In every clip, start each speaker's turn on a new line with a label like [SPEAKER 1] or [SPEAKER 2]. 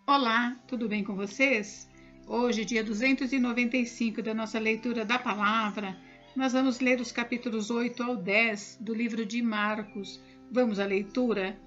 [SPEAKER 1] Olá, tudo bem com vocês? Hoje, dia 295 da nossa leitura da palavra, nós vamos ler os capítulos 8 ao 10 do livro de Marcos. Vamos à leitura?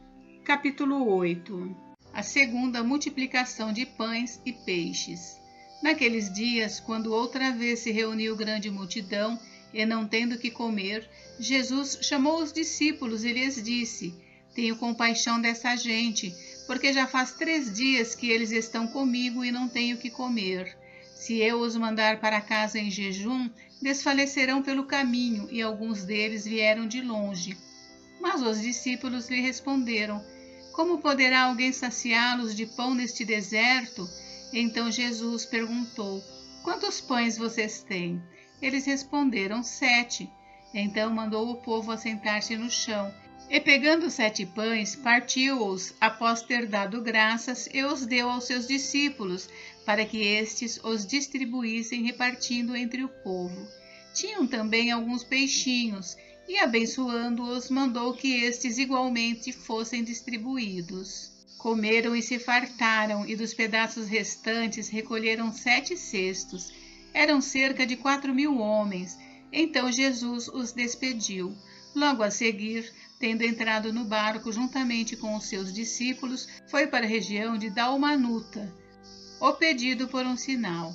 [SPEAKER 1] Capítulo 8. A segunda multiplicação de pães e peixes. Naqueles dias, quando outra vez se reuniu grande multidão, e não tendo que comer, Jesus chamou os discípulos e lhes disse: Tenho compaixão dessa gente, porque já faz 3 dias que eles estão comigo e não tenho que comer. Se eu os mandar para casa em jejum, desfalecerão pelo caminho, e alguns deles vieram de longe. Mas os discípulos lhe responderam: Como poderá alguém saciá-los de pão neste deserto? Então Jesus perguntou: Quantos pães vocês têm? Eles responderam: 7. Então mandou o povo assentar-se no chão. E pegando 7 pães, partiu-os, após ter dado graças, e os deu aos seus discípulos, para que estes os distribuíssem, repartindo entre o povo. Tinham também alguns peixinhos, e abençoando-os, mandou que estes igualmente fossem distribuídos. Comeram e se fartaram, e dos pedaços restantes recolheram 7 cestos. Eram cerca de 4.000 homens. Então Jesus os despediu. Logo a seguir, tendo entrado no barco juntamente com os seus discípulos, foi para a região de Dalmanuta, o pedido por um sinal.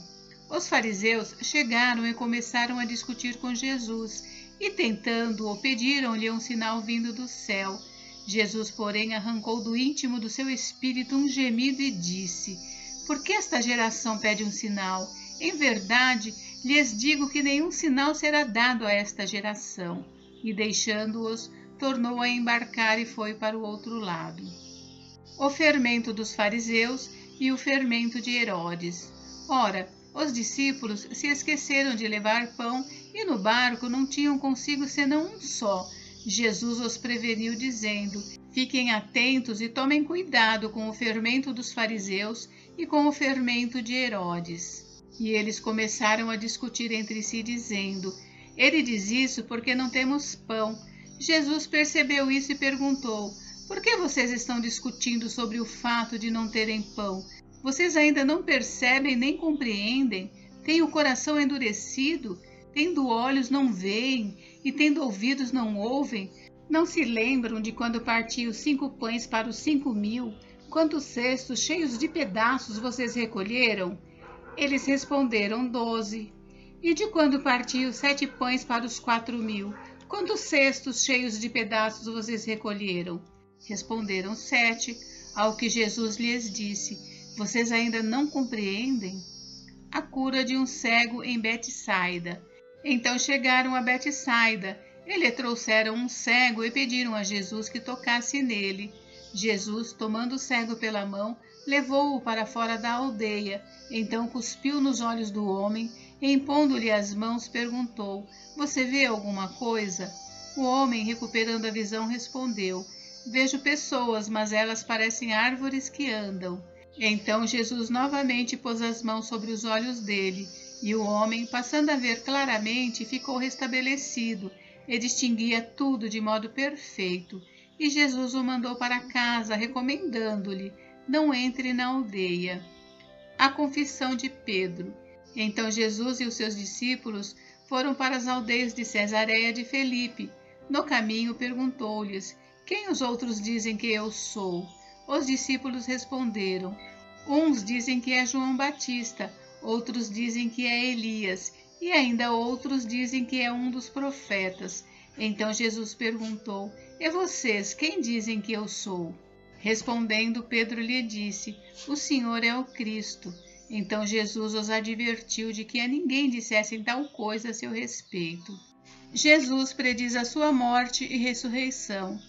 [SPEAKER 1] Os fariseus chegaram e começaram a discutir com Jesus, e tentando-o, pediram-lhe um sinal vindo do céu. Jesus, porém, arrancou do íntimo do seu espírito um gemido e disse: Por que esta geração pede um sinal? Em verdade, lhes digo que nenhum sinal será dado a esta geração. E deixando-os, tornou a embarcar e foi para o outro lado. O fermento dos fariseus e o fermento de Herodes. Ora, os discípulos se esqueceram de levar pão e no barco não tinham consigo senão um só. Jesus os preveniu dizendo: Fiquem atentos e tomem cuidado com o fermento dos fariseus e com o fermento de Herodes. E eles começaram a discutir entre si, dizendo: Ele diz isso porque não temos pão. Jesus percebeu isso e perguntou: Por que vocês estão discutindo sobre o fato de não terem pão? Vocês ainda não percebem nem compreendem? Têm o coração endurecido? Tendo olhos não veem, e tendo ouvidos não ouvem? Não se lembram de quando parti os 5 pães para os 5.000? Quantos cestos cheios de pedaços vocês recolheram? Eles responderam: 12. E de quando parti os 7 pães para os 4.000? Quantos cestos cheios de pedaços vocês recolheram? Responderam: 7. Ao que Jesus lhes disse: Vocês ainda não compreendem? A cura de um cego em Betsaida. Então chegaram a Betsaida. E lhe trouxeram um cego e pediram a Jesus que tocasse nele. Jesus, tomando o cego pela mão, levou-o para fora da aldeia. Então cuspiu nos olhos do homem e, impondo-lhe as mãos, perguntou: Você vê alguma coisa? O homem, recuperando a visão, respondeu: Vejo pessoas, mas elas parecem árvores que andam. Então Jesus novamente pôs as mãos sobre os olhos dele, e o homem, passando a ver claramente, ficou restabelecido e distinguia tudo de modo perfeito. E Jesus o mandou para casa, recomendando-lhe: Não entre na aldeia. A confissão de Pedro. Então Jesus e os seus discípulos foram para as aldeias de Cesareia de Felipe. No caminho perguntou-lhes: Quem os outros dizem que eu sou? Os discípulos responderam: Uns dizem que é João Batista, outros dizem que é Elias, e ainda outros dizem que é um dos profetas. Então Jesus perguntou: E vocês, quem dizem que eu sou? Respondendo, Pedro lhe disse: O Senhor é o Cristo. Então Jesus os advertiu de que a ninguém dissessem tal coisa a seu respeito. Jesus prediz a sua morte e ressurreição.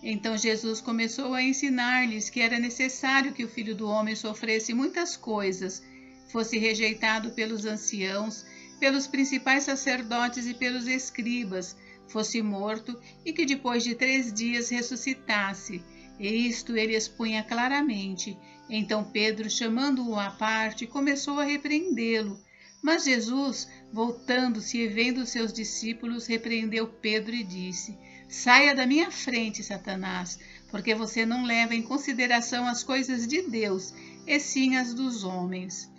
[SPEAKER 1] Então Jesus começou a ensinar-lhes que era necessário que o Filho do Homem sofresse muitas coisas, fosse rejeitado pelos anciãos, pelos principais sacerdotes e pelos escribas, fosse morto e que depois de 3 dias ressuscitasse. E isto ele expunha claramente. Então Pedro, chamando-o à parte, começou a repreendê-lo. Mas Jesus, voltando-se e vendo seus discípulos, repreendeu Pedro e disse: Saia da minha frente, Satanás, porque você não leva em consideração as coisas de Deus, e sim as dos homens.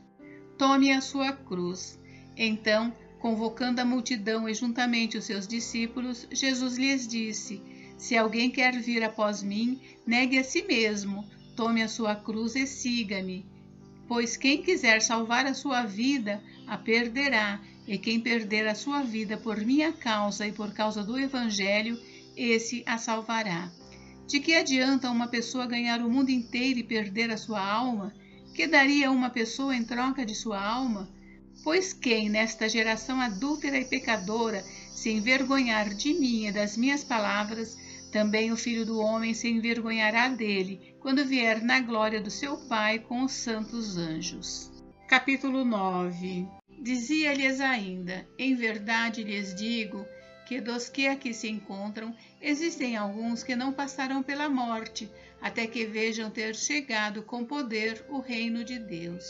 [SPEAKER 1] Tome a sua cruz. Então, convocando a multidão e juntamente os seus discípulos, Jesus lhes disse: Se alguém quer vir após mim, negue a si mesmo, tome a sua cruz e siga-me. Pois quem quiser salvar a sua vida, a perderá, e quem perder a sua vida por minha causa e por causa do Evangelho, esse a salvará. De que adianta uma pessoa ganhar o mundo inteiro e perder a sua alma? Que daria uma pessoa em troca de sua alma? Pois quem, nesta geração adúltera e pecadora, se envergonhar de mim e das minhas palavras, também o Filho do Homem se envergonhará dele, quando vier na glória do seu Pai com os santos anjos. Capítulo 9. Dizia-lhes ainda: Em verdade lhes digo que dos que aqui se encontram, existem alguns que não passarão pela morte, até que vejam ter chegado com poder o reino de Deus.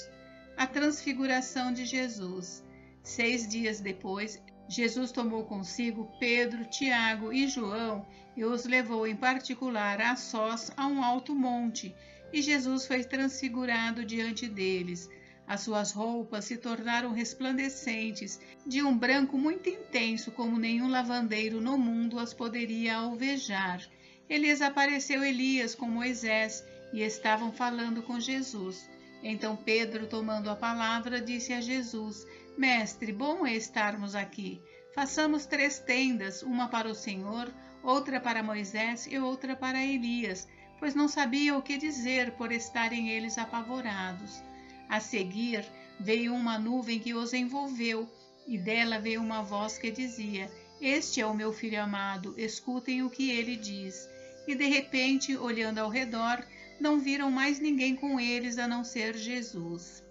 [SPEAKER 1] A transfiguração de Jesus. 6 dias depois, Jesus tomou consigo Pedro, Tiago e João e os levou em particular a sós a um alto monte, e Jesus foi transfigurado diante deles. As suas roupas se tornaram resplandecentes, de um branco muito intenso, como nenhum lavandeiro no mundo as poderia alvejar. E lhes apareceu Elias com Moisés, e estavam falando com Jesus. Então Pedro, tomando a palavra, disse a Jesus: Mestre, bom é estarmos aqui. Façamos 3 tendas, uma para o Senhor, outra para Moisés e outra para Elias, pois não sabia o que dizer por estarem eles apavorados. A seguir, veio uma nuvem que os envolveu, e dela veio uma voz que dizia: Este é o meu filho amado, escutem o que ele diz. E de repente, olhando ao redor, não viram mais ninguém com eles a não ser Jesus.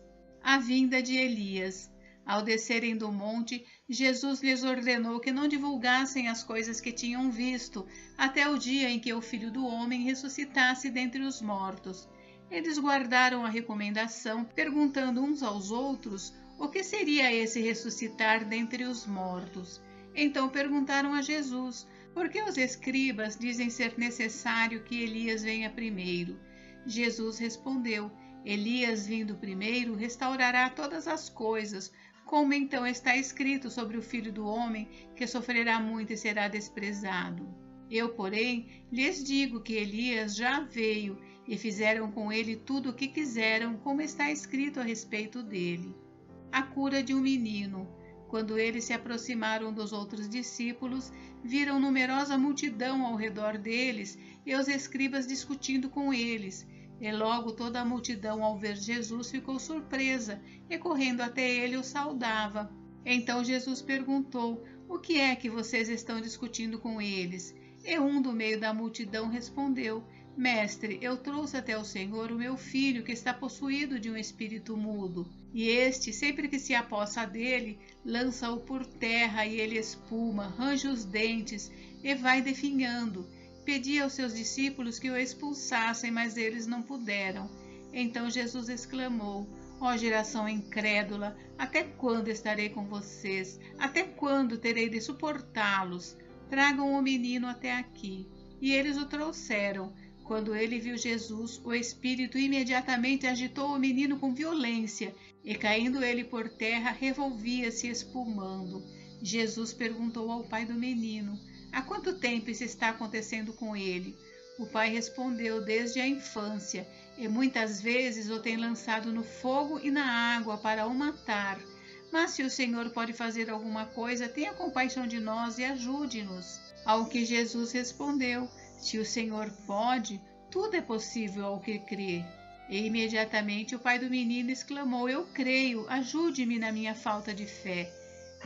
[SPEAKER 1] A vinda de Elias. Ao descerem do monte, Jesus lhes ordenou que não divulgassem as coisas que tinham visto, até o dia em que o Filho do Homem ressuscitasse dentre os mortos. Eles guardaram a recomendação, perguntando uns aos outros o que seria esse ressuscitar dentre os mortos. Então perguntaram a Jesus: por que os escribas dizem ser necessário que Elias venha primeiro? Jesus respondeu: Elias, vindo primeiro, restaurará todas as coisas, como então está escrito sobre o Filho do Homem, que sofrerá muito e será desprezado. Eu, porém, lhes digo que Elias já veio, e fizeram com ele tudo o que quiseram, como está escrito a respeito dele. A cura de um menino. Quando eles se aproximaram dos outros discípulos, viram numerosa multidão ao redor deles e os escribas discutindo com eles. E logo toda a multidão, ao ver Jesus, ficou surpresa e, correndo até ele, o saudava. Então Jesus perguntou: O que é que vocês estão discutindo com eles? E um do meio da multidão respondeu: Mestre, eu trouxe até o Senhor o meu filho, que está possuído de um espírito mudo. E este, sempre que se apossa dele, lança-o por terra, e ele espuma, range os dentes e vai definhando. Pedi aos seus discípulos que o expulsassem, mas eles não puderam. Então Jesus exclamou: Ó geração incrédula, até quando estarei com vocês? Até quando terei de suportá-los? Tragam o menino até aqui. E eles o trouxeram. Quando ele viu Jesus, o espírito imediatamente agitou o menino com violência, e caindo ele por terra, revolvia-se espumando. Jesus perguntou ao pai do menino: Há quanto tempo isso está acontecendo com ele? O pai respondeu: Desde a infância, e muitas vezes o tem lançado no fogo e na água para o matar. Mas se o Senhor pode fazer alguma coisa, tenha compaixão de nós e ajude-nos. Ao que Jesus respondeu: Se o Senhor pode, tudo é possível ao que crê. E imediatamente o pai do menino exclamou: Eu creio, ajude-me na minha falta de fé.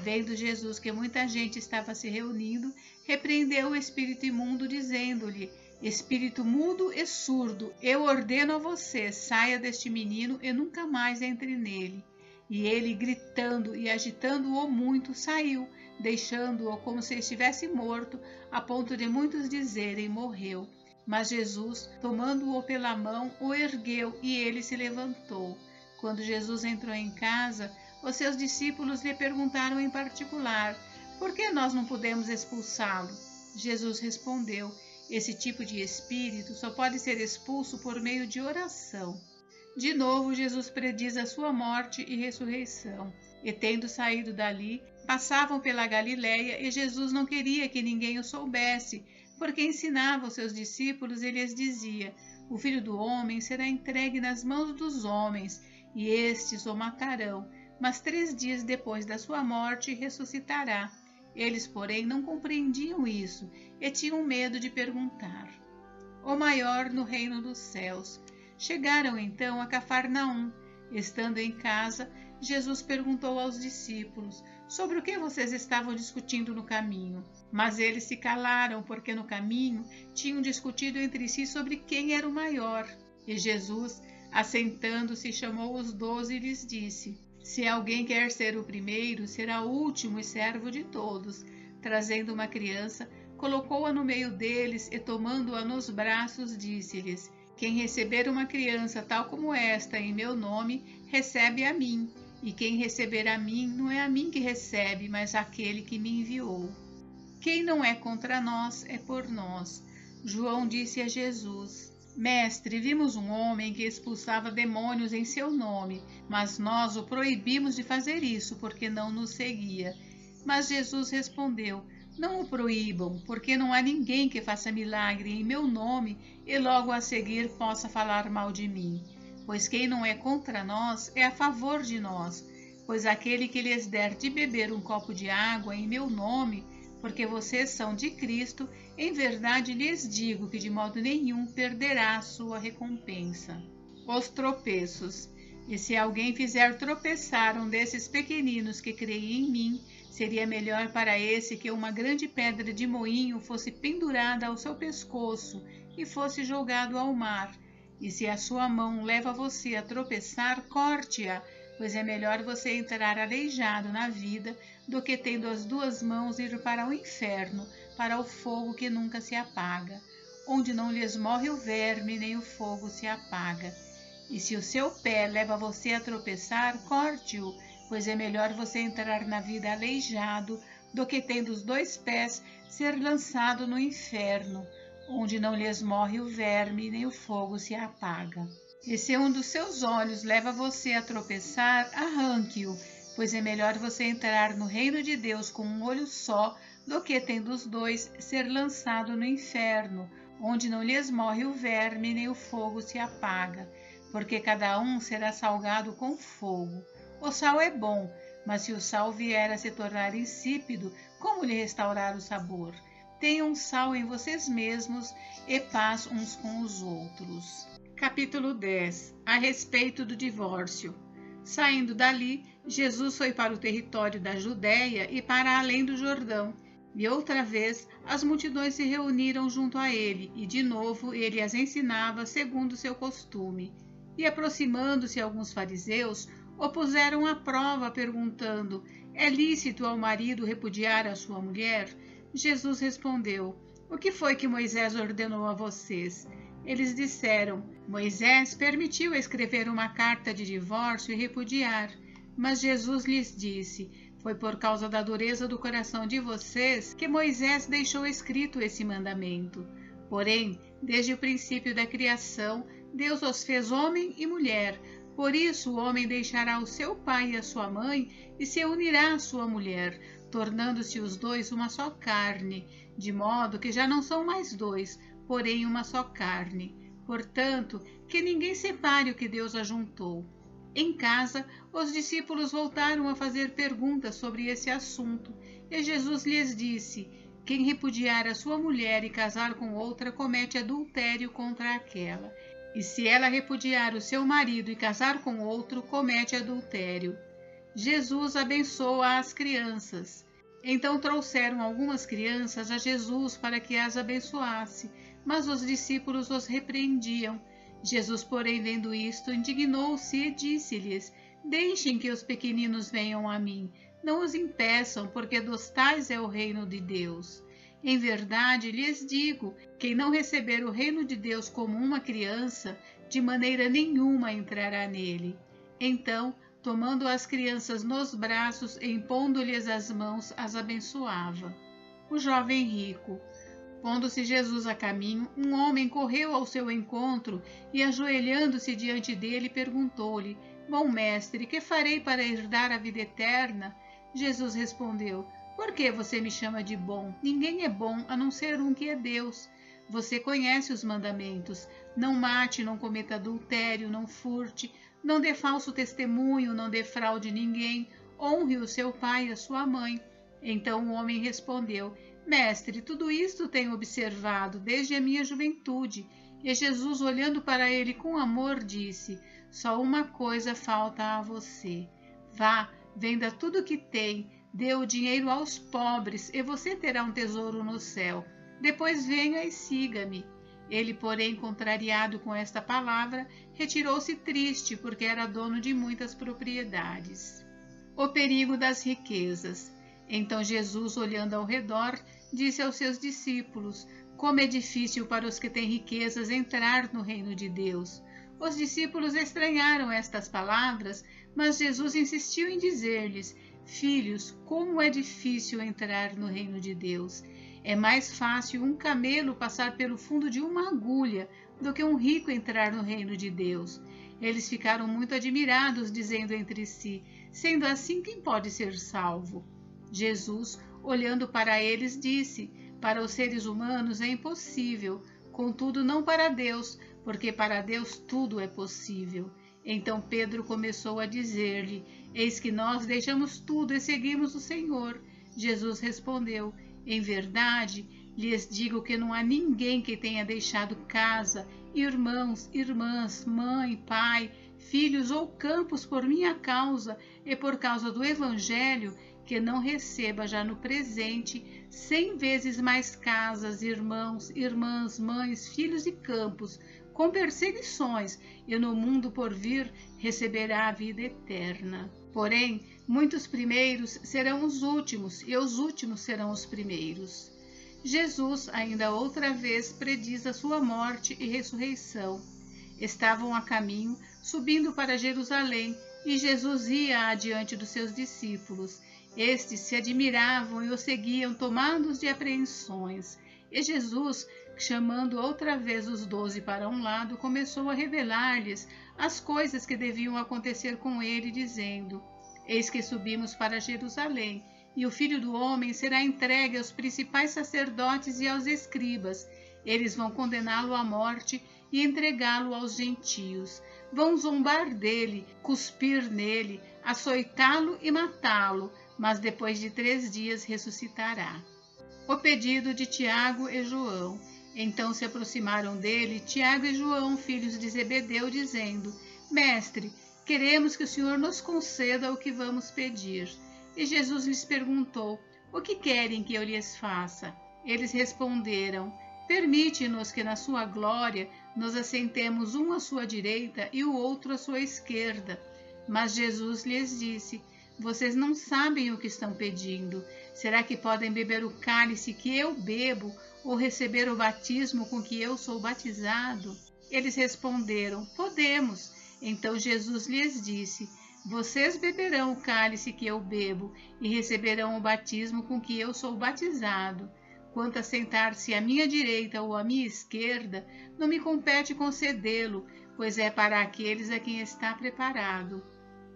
[SPEAKER 1] Vendo Jesus que muita gente estava se reunindo, repreendeu o espírito imundo, dizendo-lhe: Espírito mudo e surdo, eu ordeno a você, saia deste menino e nunca mais entre nele. E ele, gritando e agitando-o muito, saiu, deixando-o como se estivesse morto, a ponto de muitos dizerem: morreu. Mas Jesus, tomando-o pela mão, o ergueu, e ele se levantou. Quando Jesus entrou em casa, os seus discípulos lhe perguntaram em particular: por que nós não podemos expulsá-lo? Jesus respondeu: esse tipo de espírito só pode ser expulso por meio de oração. De novo, Jesus prediz a sua morte e ressurreição. E tendo saído dali, passavam pela Galiléia, e Jesus não queria que ninguém o soubesse, porque ensinava aos seus discípulos e lhes dizia: o Filho do Homem será entregue nas mãos dos homens, e estes o matarão, mas 3 dias depois da sua morte ressuscitará. Eles, porém, não compreendiam isso e tinham medo de perguntar. O maior no reino dos céus. Chegaram então a Cafarnaum. Estando em casa, Jesus perguntou aos discípulos: sobre o que vocês estavam discutindo no caminho? Mas eles se calaram, porque no caminho tinham discutido entre si sobre quem era o maior. E Jesus, assentando-se, chamou os 12 e lhes disse: se alguém quer ser o primeiro, será o último e servo de todos. Trazendo uma criança, colocou-a no meio deles e, tomando-a nos braços, disse-lhes: quem receber uma criança tal como esta em meu nome, recebe a mim. E quem receber a mim, não é a mim que recebe, mas aquele que me enviou. Quem não é contra nós, é por nós. João disse a Jesus: Mestre, vimos um homem que expulsava demônios em seu nome, mas nós o proibimos de fazer isso, porque não nos seguia. Mas Jesus respondeu: não o proíbam, porque não há ninguém que faça milagre em meu nome e logo a seguir possa falar mal de mim. Pois quem não é contra nós é a favor de nós. Pois aquele que lhes der de beber um copo de água em meu nome, porque vocês são de Cristo, em verdade lhes digo que de modo nenhum perderá a sua recompensa. Os tropeços. E se alguém fizer tropeçar um desses pequeninos que creem em mim, seria melhor para esse que uma grande pedra de moinho fosse pendurada ao seu pescoço e fosse jogado ao mar. E se a sua mão leva você a tropeçar, corte-a, pois é melhor você entrar aleijado na vida do que tendo as 2 mãos ir para o inferno, para o fogo que nunca se apaga, onde não lhes morre o verme nem o fogo se apaga. E se o seu pé leva você a tropeçar, corte-o, pois é melhor você entrar na vida aleijado do que tendo os 2 pés ser lançado no inferno, onde não lhes morre o verme nem o fogo se apaga. E se um dos seus olhos leva você a tropeçar, arranque-o, pois é melhor você entrar no reino de Deus com um olho só do que tendo os 2 ser lançado no inferno, onde não lhes morre o verme nem o fogo se apaga, porque cada um será salgado com fogo. O sal é bom, mas se o sal vier a se tornar insípido, como lhe restaurar o sabor? Tenham sal em vocês mesmos e paz uns com os outros. Capítulo 10. A respeito do divórcio. Saindo dali, Jesus foi para o território da Judéia e para além do Jordão. E outra vez as multidões se reuniram junto a ele, e de novo ele as ensinava segundo seu costume. E aproximando-se alguns fariseus, o puseram à prova, perguntando: é lícito ao marido repudiar a sua mulher? Jesus respondeu: o que foi que Moisés ordenou a vocês? Eles disseram: Moisés permitiu escrever uma carta de divórcio e repudiar. Mas Jesus lhes disse: foi por causa da dureza do coração de vocês que Moisés deixou escrito esse mandamento. Porém, desde o princípio da criação, Deus os fez homem e mulher. Por isso o homem deixará o seu pai e a sua mãe e se unirá à sua mulher, tornando-se os 2 uma só carne, de modo que já não são mais 2, porém uma só carne. Portanto, que ninguém separe o que Deus ajuntou. Em casa, os discípulos voltaram a fazer perguntas sobre esse assunto, e Jesus lhes disse: quem repudiar a sua mulher e casar com outra comete adultério contra aquela. E se ela repudiar o seu marido e casar com outro, comete adultério. Jesus abençoa as crianças. Então trouxeram algumas crianças a Jesus para que as abençoasse, mas os discípulos os repreendiam. Jesus, porém, vendo isto, indignou-se e disse-lhes: deixem que os pequeninos venham a mim, não os impeçam, porque dos tais é o reino de Deus. Em verdade lhes digo, quem não receber o reino de Deus como uma criança, de maneira nenhuma entrará nele. Então, tomando as crianças nos braços e impondo-lhes as mãos, as abençoava. O jovem rico. Pondo-se Jesus a caminho, um homem correu ao seu encontro e, ajoelhando-se diante dele, perguntou-lhe: Bom mestre, que farei para herdar a vida eterna? Jesus respondeu: Por que você me chama de bom? Ninguém é bom a não ser um que é Deus. Você conhece os mandamentos: não mate, não cometa adultério, não furte, não dê falso testemunho, não defraude ninguém, honre o seu pai e a sua mãe. Então o homem respondeu: Mestre, tudo isto tenho observado desde a minha juventude. E Jesus, olhando para ele com amor, disse: Só uma coisa falta a você. Vá, venda tudo o que tem, dê o dinheiro aos pobres, e você terá um tesouro no céu. Depois venha e siga-me. Ele, porém, contrariado com esta palavra, retirou-se triste, porque era dono de muitas propriedades. O perigo das riquezas. Então Jesus, olhando ao redor, disse aos seus discípulos: Como é difícil para os que têm riquezas entrar no reino de Deus. Os discípulos estranharam estas palavras, mas Jesus insistiu em dizer-lhes: Filhos, como é difícil entrar no reino de Deus. É mais fácil um camelo passar pelo fundo de uma agulha do que um rico entrar no reino de Deus. Eles ficaram muito admirados, dizendo entre si: Sendo assim, quem pode ser salvo? Jesus, olhando para eles, disse: Para os seres humanos é impossível, contudo não para Deus, porque para Deus tudo é possível. Então Pedro começou a dizer-lhe: Eis que nós deixamos tudo e seguimos o Senhor. Jesus respondeu: Em verdade, lhes digo que não há ninguém que tenha deixado casa, irmãos, irmãs, mãe, pai, filhos ou campos por minha causa e por causa do Evangelho, que não receba já no presente 100 vezes mais casas, irmãos, irmãs, mães, filhos e campos, com perseguições, e no mundo por vir receberá a vida eterna. Porém, muitos primeiros serão os últimos, e os últimos serão os primeiros. Jesus, ainda outra vez, prediz a sua morte e ressurreição. Estavam a caminho, subindo para Jerusalém, e Jesus ia adiante dos seus discípulos. Estes se admiravam e o seguiam, tomados de apreensões. E Jesus, chamando outra vez os 12 para um lado, começou a revelar-lhes as coisas que deviam acontecer com ele, dizendo: Eis que subimos para Jerusalém, e o Filho do Homem será entregue aos principais sacerdotes e aos escribas. Eles vão condená-lo à morte e entregá-lo aos gentios. Vão zombar dele, cuspir nele, açoitá-lo e matá-lo, mas depois de 3 dias ressuscitará. O pedido de Tiago e João. Então se aproximaram dele Tiago e João, filhos de Zebedeu, dizendo: Mestre, queremos que o Senhor nos conceda o que vamos pedir. E Jesus lhes perguntou: O que querem que eu lhes faça? Eles responderam: Permite-nos que na sua glória nos assentemos um à sua direita e o outro à sua esquerda. Mas Jesus lhes disse: Vocês não sabem o que estão pedindo. Será que podem beber o cálice que eu bebo, ou receber o batismo com que eu sou batizado? Eles responderam: Podemos. Então Jesus lhes disse: Vocês beberão o cálice que eu bebo, e receberão o batismo com que eu sou batizado. Quanto a sentar-se à minha direita ou à minha esquerda, não me compete concedê-lo, pois é para aqueles a quem está preparado.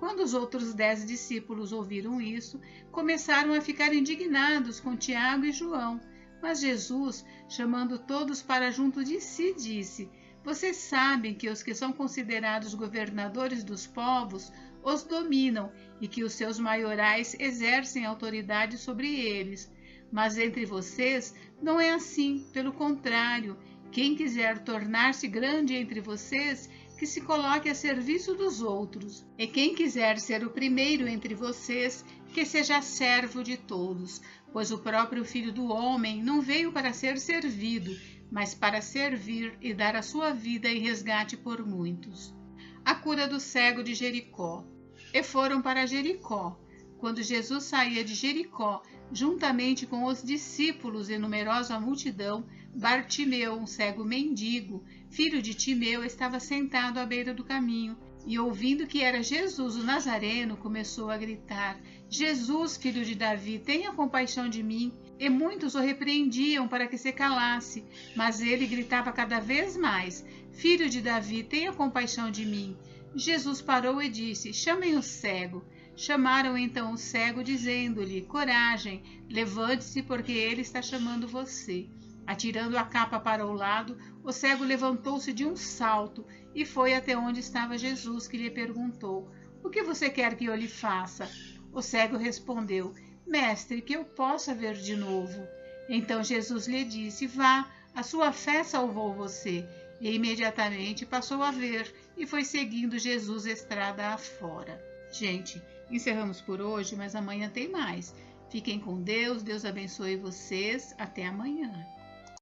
[SPEAKER 1] Quando os outros 10 discípulos ouviram isso, começaram a ficar indignados com Tiago e João. Mas Jesus, chamando todos para junto de si, disse: Vocês sabem que os que são considerados governadores dos povos os dominam e que os seus maiorais exercem autoridade sobre eles. Mas entre vocês não é assim, pelo contrário. Quem quiser tornar-se grande entre vocês, que se coloque a serviço dos outros. E quem quiser ser o primeiro entre vocês, que seja servo de todos. Pois o próprio Filho do Homem não veio para ser servido, mas para servir e dar a sua vida em resgate por muitos. A cura do cego de Jericó. E foram para Jericó. Quando Jesus saía de Jericó, juntamente com os discípulos e numerosa multidão, Bartimeu, um cego mendigo, filho de Timeu, estava sentado à beira do caminho e, ouvindo que era Jesus o Nazareno, começou a gritar: Jesus, filho de Davi, tenha compaixão de mim. E muitos o repreendiam para que se calasse, mas ele gritava cada vez mais: Filho de Davi, tenha compaixão de mim. Jesus parou e disse: Chamem o cego. Chamaram então o cego, dizendo-lhe: Coragem, levante-se, porque ele está chamando você. Atirando a capa para o lado, o cego levantou-se de um salto e foi até onde estava Jesus, que lhe perguntou: O que você quer que eu lhe faça? O cego respondeu: Mestre, que eu possa ver de novo. Então Jesus lhe disse: Vá, a sua fé salvou você. E imediatamente passou a ver e foi seguindo Jesus estrada afora. Gente, encerramos por hoje, mas amanhã tem mais. Fiquem com Deus, Deus abençoe vocês. Até amanhã.